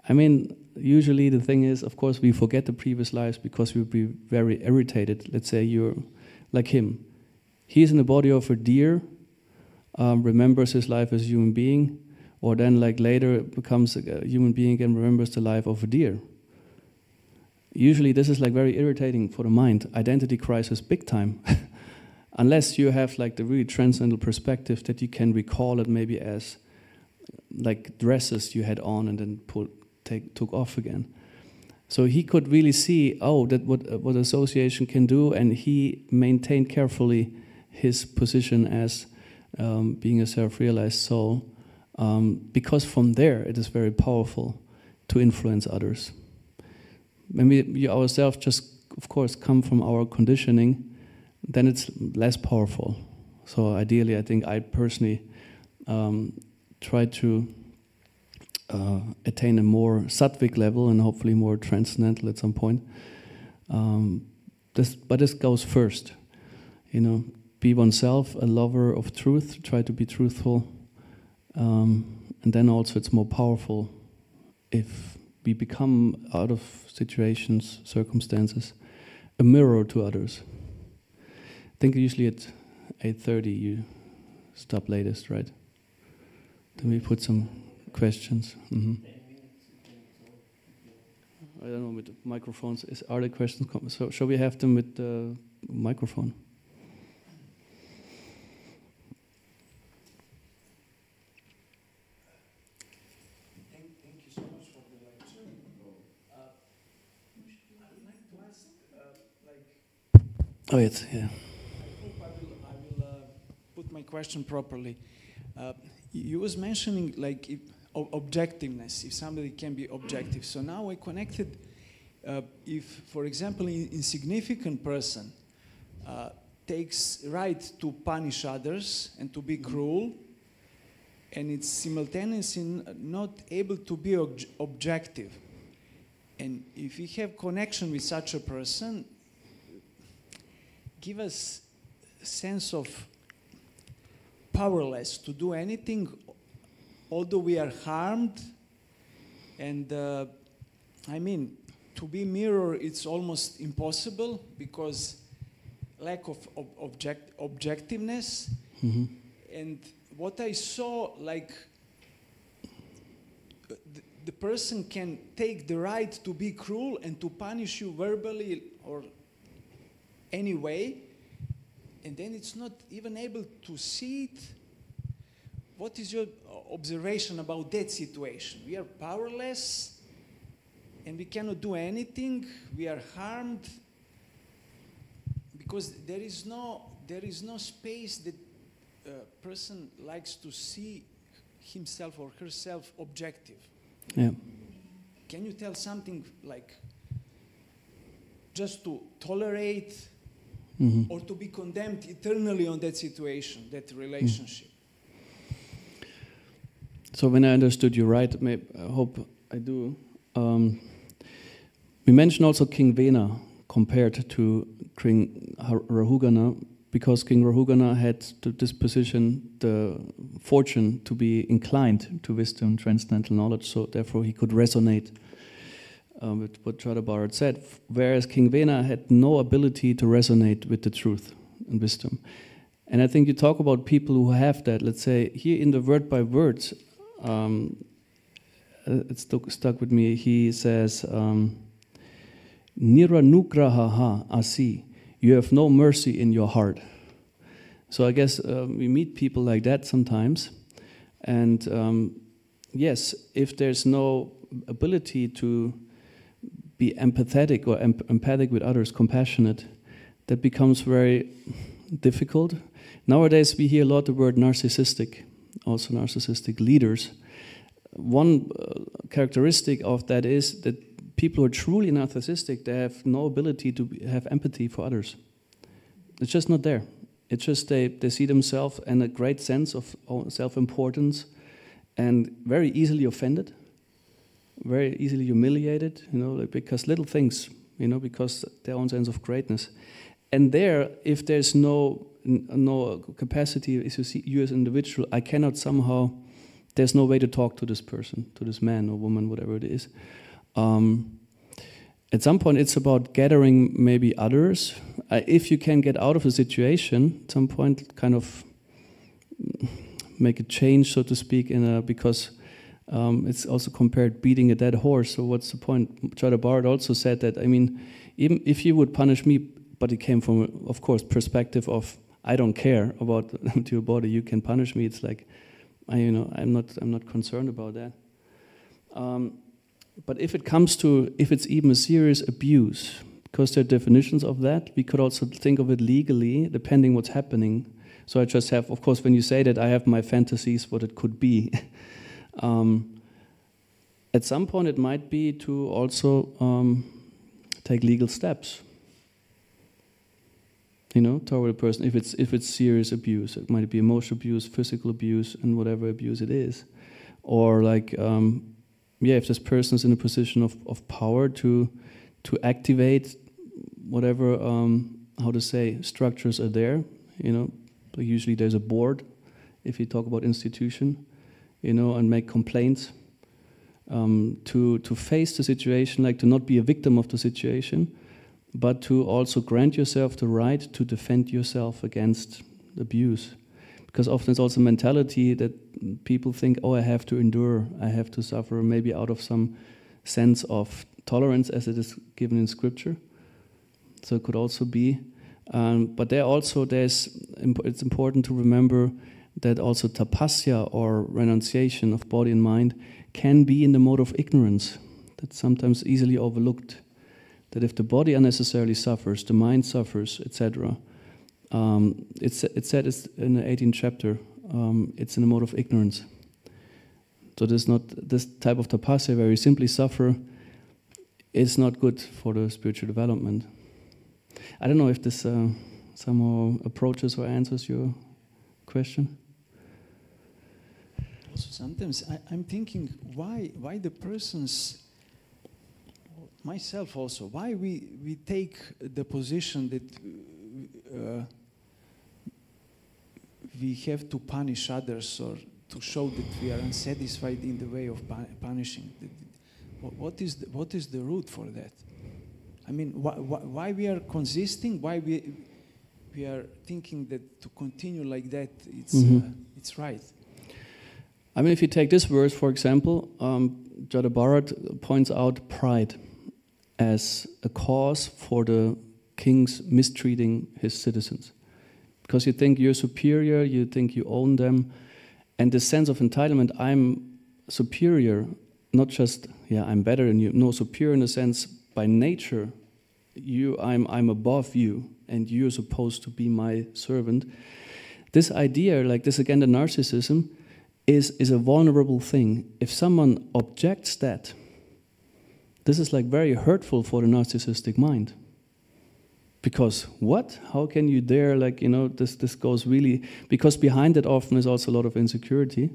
I mean, usually the thing is, of course, we forget the previous lives because we'll be very irritated. Let's say you're like him. He's in the body of a deer, remembers his life as a human being, or then like later becomes a human being and remembers the life of a deer. Usually this is like very irritating for the mind. Identity crisis big time. Unless you have like the really transcendental perspective that you can recall it maybe as like dresses you had on and then took off again. So he could really see, that what association can do, and he maintained carefully his position as being a self-realized soul, because from there it is very powerful to influence others. When we ourselves just, of course, come from our conditioning, then it's less powerful. So ideally, I think I personally try to attain a more sattvic level and hopefully more transcendental at some point. But this goes first. Be oneself, a lover of truth, try to be truthful. And then also it's more powerful if we become, out of situations, circumstances, a mirror to others. I think usually at 8:30 you stop latest, right? Then we put some questions. Mm-hmm. I don't know, with the microphones, are there questions? So shall we have them with the microphone? Thank you so much for the lecture. I'd like to ask, Oh, yes, yeah. I hope I will put my question properly. You was mentioning like objectiveness, if somebody can be objective. So now I connected, if, for example, an insignificant person takes right to punish others and to be cruel, and it's simultaneously not able to be objective. And if we have connection with such a person, give us a sense of powerless to do anything, although we are harmed. And I mean, to be mirror, it's almost impossible because lack of objectiveness. Mm-hmm. And what I saw, like, the person can take the right to be cruel and to punish you verbally or any way, and then it's not even able to see it. What is your observation about that situation? We are powerless and we cannot do anything. We are harmed because there is no space that a person likes to see himself or herself objective. Yeah. Can you tell something like just to tolerate or to be condemned eternally on that situation, that relationship? So when I understood you right, I hope I do. We mentioned also King Vena compared to King Rahugana, because King Rahugana had the disposition, the fortune to be inclined to wisdom, transcendental knowledge, so therefore he could resonate with what Chadabharat said, whereas King Vena had no ability to resonate with the truth and wisdom. And I think you talk about people who have that, let's say, here in the word by words, it's stuck with me, he says, Niranugrahaha asi, you have no mercy in your heart. So I guess we meet people like that sometimes. And yes, if there's no ability to be empathetic or empathic with others, compassionate, that becomes very difficult. Nowadays we hear a lot the word narcissistic, also narcissistic leaders. One characteristic of that is that people who are truly narcissistic, they have no ability to have empathy for others. It's just not there. It's just they see themselves in a great sense of self-importance and very easily offended, very easily humiliated, because little things, because their own sense of greatness. And there, if there's no capacity, as you as an individual, I cannot somehow, there's no way to talk to this person, to this man or woman, whatever it is. At some point, it's about gathering maybe others. If you can get out of a situation, at some point, kind of make a change, so to speak, because it's also compared beating a dead horse. So what's the point? Chadabharat also said that, even if you would punish me, but it came from, of course, perspective of I don't care about your body. You can punish me. It's like, I'm not concerned about that. But if it's even a serious abuse, because there are definitions of that, we could also think of it legally, depending what's happening. So I just have, of course, when you say that, I have my fantasies what it could be. At some point, it might be to also take legal steps. Toward a person, if it's serious abuse, it might be emotional abuse, physical abuse, and whatever abuse it is, or like. If this person is in a position of power to activate whatever, structures are there, but usually there's a board, if you talk about institution, and make complaints, to face the situation, like to not be a victim of the situation, but to also grant yourself the right to defend yourself against abuse. Because often it's also a mentality that people think, I have to endure, I have to suffer, maybe out of some sense of tolerance as it is given in scripture. So it could also be. But it's important to remember that also tapasya or renunciation of body and mind can be in the mode of ignorance. That's sometimes easily overlooked. That if the body unnecessarily suffers, the mind suffers, etc., it's said in the 18th chapter, it's in a mode of ignorance. So there's not this type of tapasya where you simply suffer. It's not good for the spiritual development. I don't know if this somehow approaches or answers your question. Also, sometimes I'm thinking why the persons, myself also, why we take the position that we have to punish others or to show that we are unsatisfied in the way of punishing. What is the root for that? Why we are consisting? Why we are thinking that to continue like that it's right? If you take this verse, for example, Chadabharat points out pride as a cause for the kings mistreating his citizens. Because you think you're superior, you think you own them, and the sense of entitlement, I'm superior, not just, I'm better than you, no, superior in the sense, by nature, I'm above you, and you're supposed to be my servant. This idea, like this again, the narcissism, is a vulnerable thing. If someone objects that, this is like very hurtful for the narcissistic mind. Because what? How can you dare, like, you know, this goes really, because behind it often is also a lot of insecurity.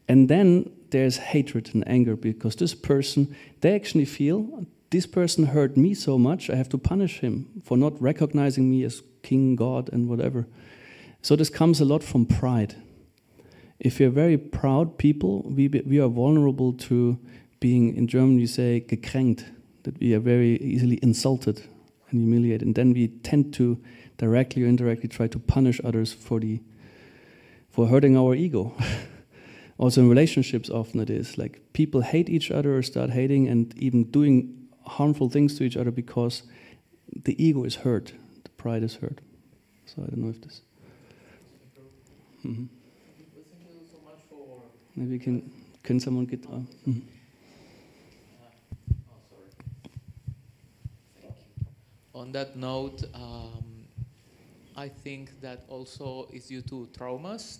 And then there's hatred and anger, because this person, they actually feel, this person hurt me so much, I have to punish him for not recognizing me as king, God, and whatever. So this comes a lot from pride. If we're very proud people, we are vulnerable to being, in German you say, gekränkt, that we are very easily insulted and humiliated. And then we tend to directly or indirectly try to punish others for hurting our ego. Also in relationships often it is, like people hate each other or start hating and even doing harmful things to each other because the ego is hurt, the pride is hurt. So I don't know if this... Mm-hmm. Thank you so much for... Maybe can someone get... Mm-hmm. Sorry. Thank you. On that note, I think that also is due to traumas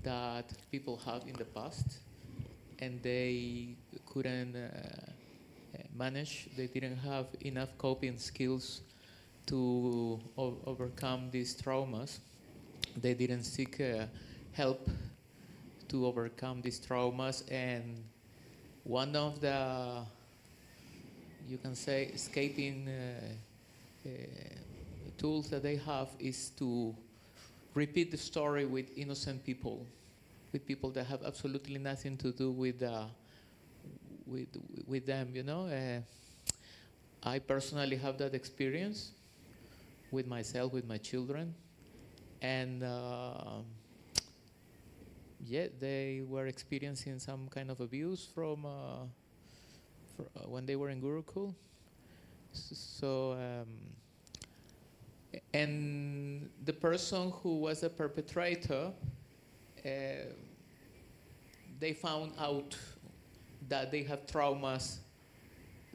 that people have in the past, and they couldn't manage. They didn't have enough coping skills to overcome these traumas. They didn't seek help to overcome these traumas, and one of the, you can say, escaping tools that they have is to repeat the story with innocent people, with people that have absolutely nothing to do with them, you know. I personally have that experience with myself, with my children, and yeah, they were experiencing some kind of abuse from when they were in Gurukul. So, and the person who was a perpetrator, they found out that they have traumas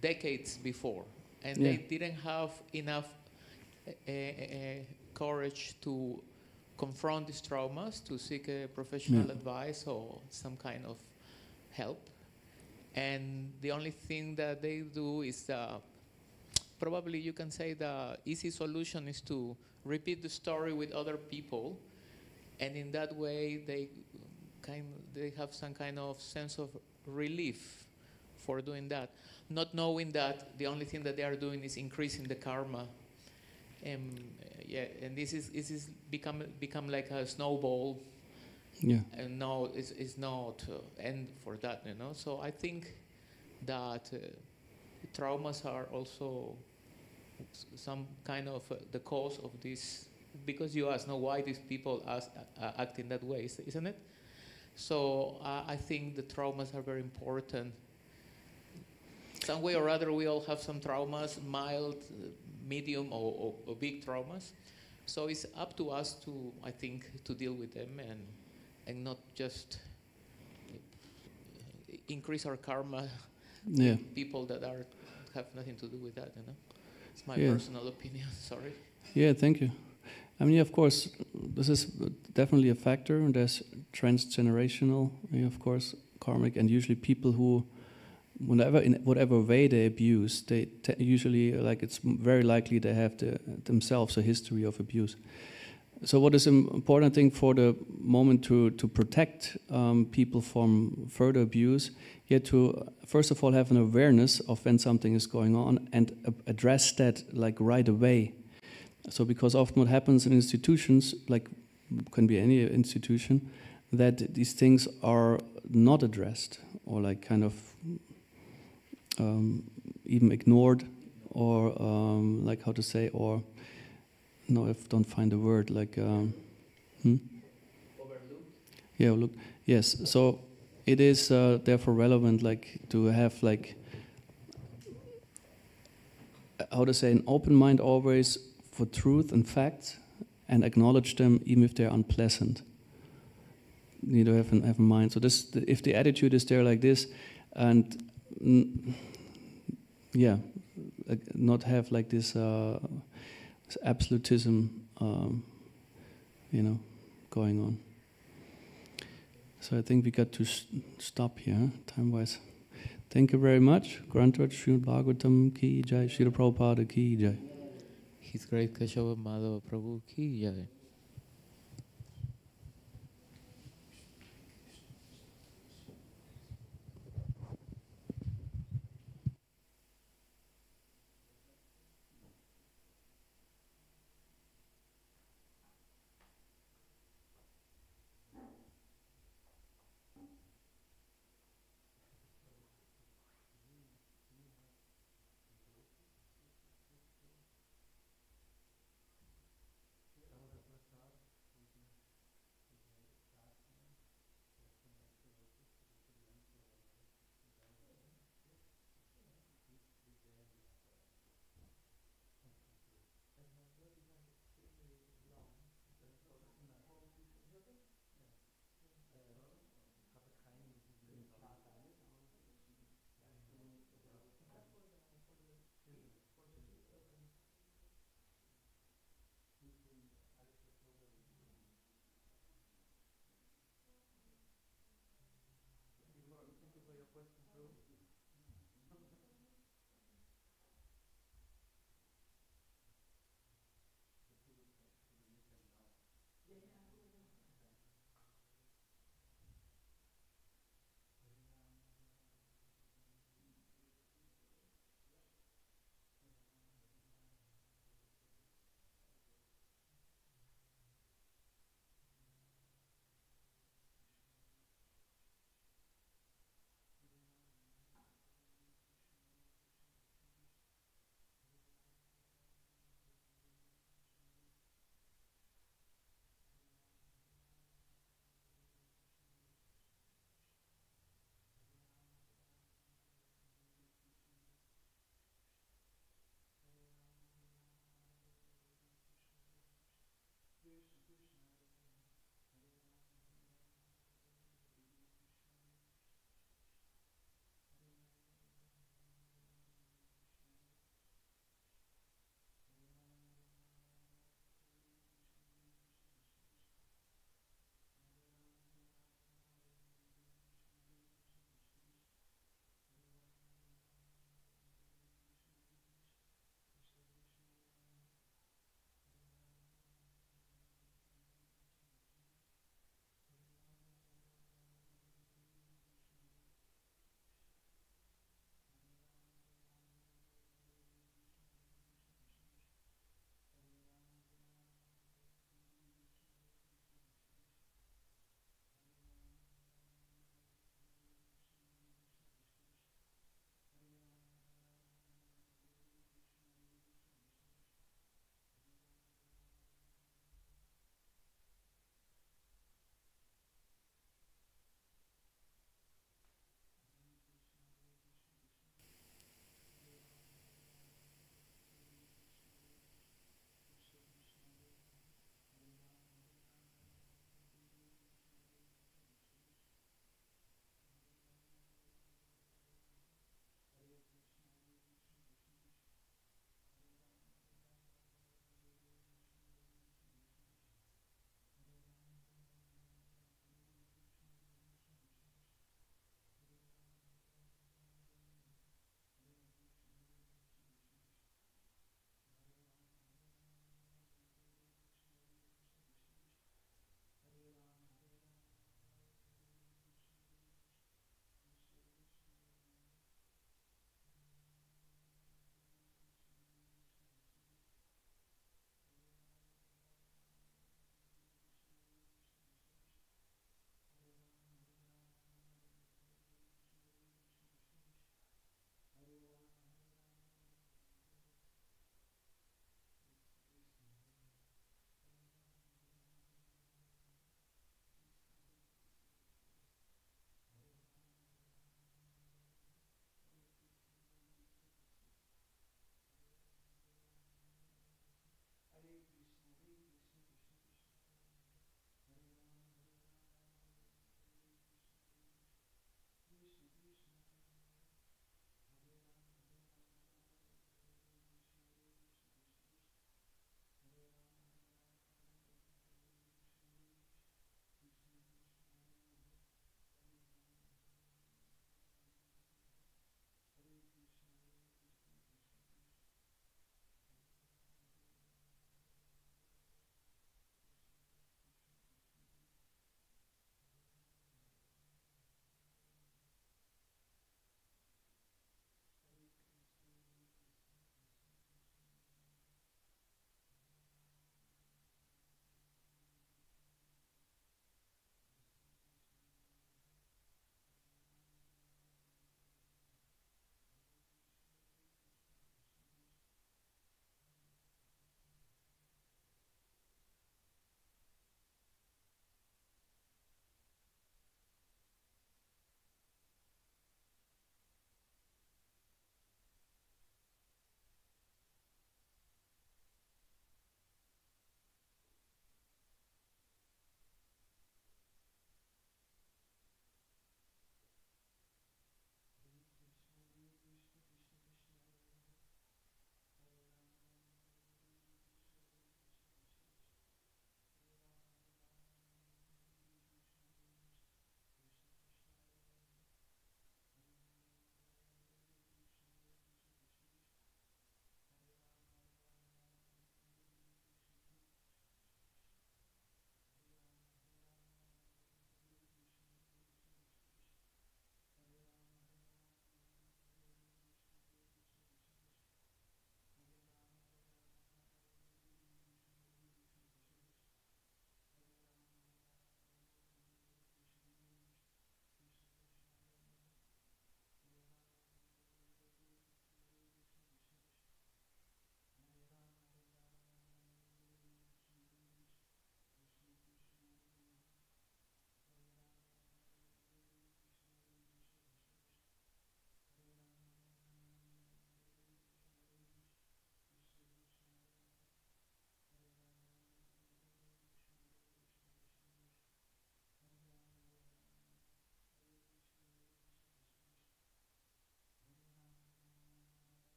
decades before, and they didn't have enough courage to confront these traumas, to seek a professional advice or some kind of help. And the only thing that they do is probably you can say the easy solution is to repeat the story with other people, and in that way they have some kind of sense of relief for doing that, not knowing that the only thing that they are doing is increasing the karma. And this is become like a snowball. Yeah. And no, it's not end for that, you know. So I think that traumas are also some kind of the cause of this, because you ask, no, why these people act in that way, isn't it? So I think the traumas are very important. Some way or other, we all have some traumas, mild, medium, or big traumas. So it's up to us to, I think, to deal with them and not just increase our karma with people that have nothing to do with that, you know. It's my personal opinion, sorry. Yeah, thank you. I mean, of course, this is definitely a factor, and there's transgenerational, of course, karmic, and usually people who, in whatever way they abuse, they usually, like, it's very likely they have themselves a history of abuse. So what is an important thing for the moment to protect people from further abuse, to first of all have an awareness of when something is going on and address that like right away. So because often what happens in institutions, like can be any institution, that these things are not addressed or like kind of even ignored, or like how to say, or no, I don't find the word, like overlooked. Yeah, look. Yes. So it is therefore relevant, like to have like how to say, an open mind always for truth and facts, and acknowledge them even if they're unpleasant. You need to have a mind. So this, if the attitude is there like this, and not have like this absolutism, going on. So I think we got to stop here, time-wise. Thank you very much. Grantot Srimad Bhagavatam ki jai, Srila Prabhupada ki jai. His great Keshava Madhava Prabhu ki jai.